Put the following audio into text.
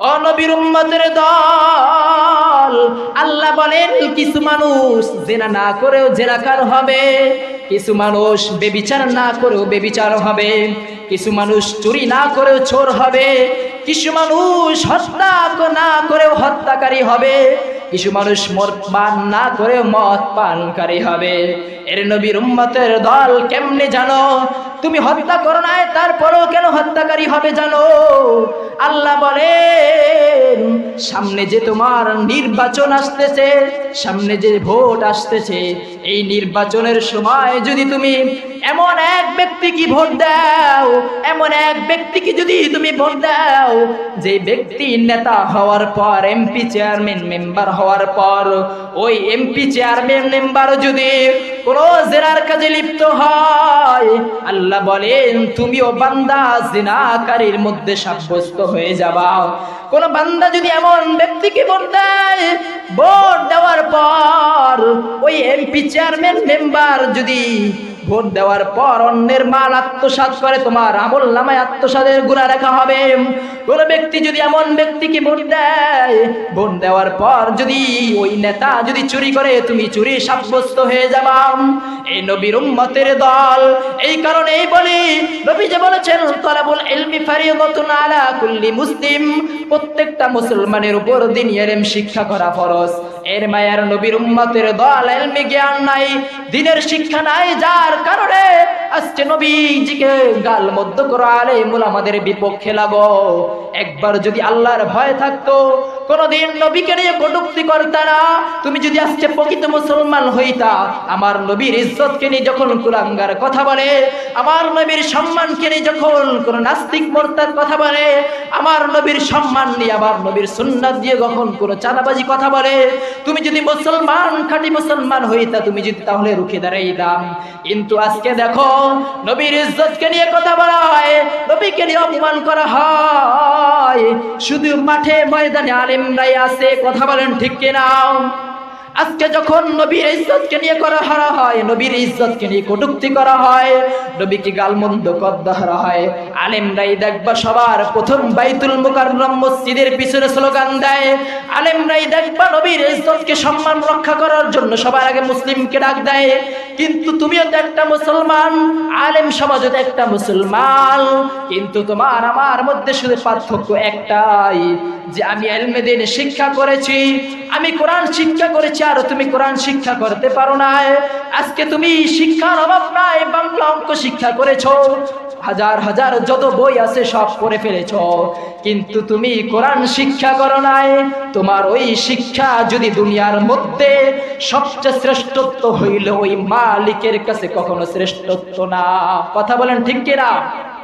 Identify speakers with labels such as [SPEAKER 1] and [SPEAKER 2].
[SPEAKER 1] ও নবীর উম্মতের দল, আল্লাহ বলেন কিছু মানুষ জিনা না করেও জিনাকার হবে, কিছু মানুষ বেবিচার না করেও বেবিচার হবে, কিছু মানুষ চুরি না করেও চোর হবে, কিছু মানুষ হত্যা না করেও হত্যাকারী হবে, কিছু মানুষ মদ পান না করেও মদ পানকারী হবে। এর নবীর উম্মতের দল কেমনে জানো? তুমি হত্যা করো নাই তারপরেও কেন হত্যাকারী হবে জানো? আল্লাহ বলেন সামনে যে তোমার নির্বাচন আসতেছে, সামনে যে ভোট আসতেছে, এই নির্বাচনের সময় যদি তুমি এমন এক ব্যক্তিকে ভোট দাও, এমন এক ব্যক্তিকে যদি তুমি ভোট দাও যে ব্যক্তি নেতা হওয়ার পর, এমপি চেয়ারম্যান মেম্বার হওয়ার পর, ওই এমপি চেয়ারম্যান মেম্বার যদি কোনো জিনার কাজে লিপ্ত হয়, আল্লাহ বলেন তুমিও বান্দা জিনাকারীর মধ্যে সাব্যস্ত হয়ে যাবা। কোন বান্দা যদি এমন ব্যক্তিকে ভোট দেয়, ভোট দেওয়ার পর ওই এমপি চেয়ারম্যান মেম্বার যদি ভোট দেওয়ার পর অন্যের মাল আত্মসাৎ করে, তোমার আমল নামায় আত্মসাতের গুনাহ রাখা হবে। কোন ব্যক্তি যদি এমন ব্যক্তিকে ভোট দেয়, ভোট দেওয়ার পর যদি ওই নেতা যদি চুরি করে, তুমি চুরি সাব্যস্ত হয়ে যাবা। এই নবীর উম্মতের দল, এই কারণেই বলি নবী যে বলেছেন তলাবুল ইলমি ফারিয়াতুন আলা কুল্লি মুসলিম, প্রত্যেকটা মুসলমানের উপর দ্বীনি ইলম শিক্ষা করা ফরজ। এর মায়ার নবীর উম্মতের দল ইলমি জ্ঞান নাই, দ্বীনের শিক্ষা নাই, যার কারণে আজকে নবীজিকে গালমন্দ করা আলেমুল আমাদের বিপক্ষে লাগো। একবার যদি আল্লাহর ভয় থাকতো, কোনদিন নবীকে নিয়ে কটূক্তি করতা না। তুমি যদি আজকে প্রকৃত মুসলমান হইতা, আমার নবীর ইজ্জতকে নিয়ে যখন কুলাঙ্গার কথা বলে, আমার নবীর সম্মানকে নিয়ে যখন কোন নাস্তিক মুরতাদ কথা বলে, আমার নবীর সম্মান নিয়ে, আমার নবীর সুন্নাত দিয়ে যখন কোন চাঁদাবাজি কথা বলে, তুমি যদি মুসলমান খাঁটি মুসলমান হইতা, তুমি যদি তাহলে রুখে দাঁড়াইতাম। কিন্তু আজকে দেখো নবীর ইজ্জতকে নিয়ে কথা বলা হয়, নবীকে নিয়ে অপমান করা হয়, শুধু মাঠে ময়দানে আলেমরাই আছে। কথা বলেন ঠিক কিনা? আজকে যখন নবীর ইজ্জতকে নিয়ে করা হয়, নবীর ইজ্জতকে নিয়ে কটূক্তি করা হয়, নবীকে গালমন্দ করা হয়, আলেমরাই দেখবা সবার প্রথম বাইতুল মুকাররম মসজিদের পিছনে স্লোগান দেয়। আলেমরাই দেখবা নবীর ইজ্জতকে সম্মান রক্ষা করার জন্য সবার আগে মুসলিমকে ডাক দেয়। কিন্তু তুমিও তো একটা মুসলমান, আলেম সমাজও তো একটা মুসলমান, কিন্তু তোমার আমার মধ্যে শুধু পার্থক্য একটাই, যে আমি ইলমে দ্বীন শিক্ষা করেছি, আমি কোরআন শিক্ষা করেছি, আর তুমি কোরআন শিক্ষা করতে পারো না। আজকে তুমি শিক্ষার অভাব নাই, বাংলা অঙ্ক শিক্ষা করেছো, হাজার হাজার যত বই আছে সব পড়ে ফেলেছো, কিন্তু তুমি কোরআন শিক্ষা করো নাই। তোমার ওই শিক্ষা যদি দুনিয়ার মধ্যে সবচেয়ে শ্রেষ্ঠত্ব হইল, ওই মালিকের কাছে কখনো শ্রেষ্ঠত্ব না। কথা বলেন ঠিক কিনা?